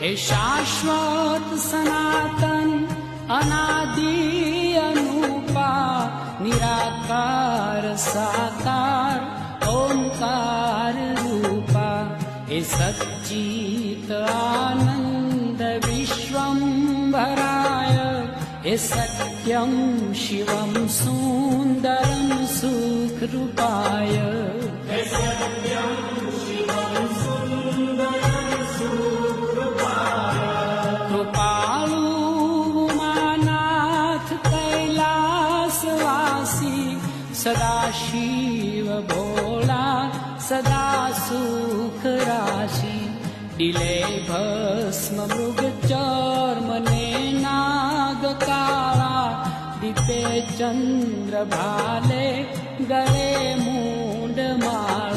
हे शाश्वत सनातन अनादि अनुपा निराकार साकार ओंकार रूपा हे सच्चित आनंद विश्वंभराय हे सत्यं शिवं सुंदरं सुखरूपाय हे सत्यं शिवं सुंदरं सुखरूपाय कृपालु उमानाथ कैलासवासी सदाशिव भोला सदा सुख राशि दिले भस्म मृग चर्म ने नाग काला दीपे चंद्र भाले गले मूंड माला